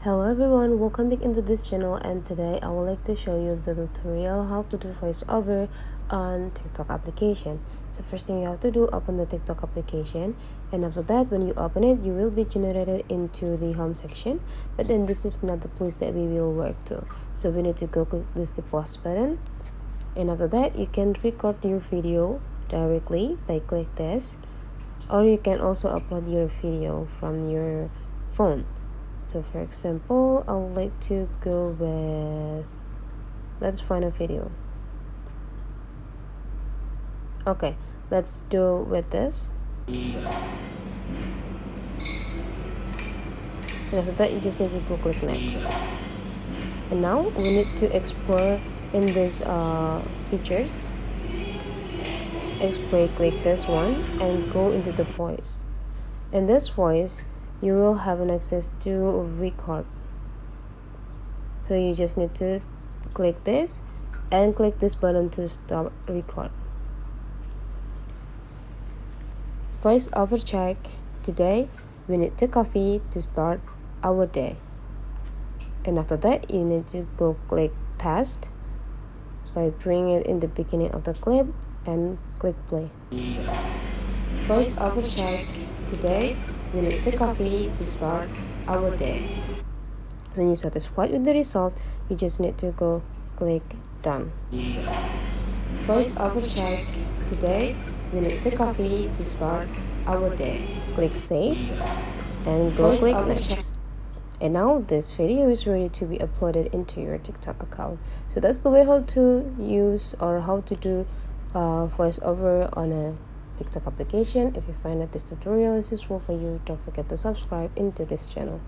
Hello everyone, welcome back into this channel, and today I would like to show you the tutorial how to do voiceover on TikTok application. So first thing you have to do, open the TikTok application, and after that when you open it you will be generated into the home section, but then this is not the place that we will work to. So we need to go click this the plus button, and after that you can record your video directly by click this, or you can also upload your video from your phone. So for example, I would like to go with, let's find a video. Okay, let's do with this. And after that, you just need to go click next. And now we need to explore in this features. Explore, click this one and go into the voice. In this voice, you will have an access to record. So you just need to click this and click this button to start record. Voiceover check. Today we need to coffee to start our day. And after that you need to go click test by bringing it in the beginning of the clip and click play. Voiceover check. Today we need to coffee to start our day. When you're satisfied with the result, you just need to go click done. Voiceover check. Today we need to coffee to start our day. Click save and go click next. And now this video is ready to be uploaded into your TikTok account. So that's the way how to use or how to do voiceover on a TikTok application. If you find that this tutorial is useful for you, don't forget to subscribe into this channel.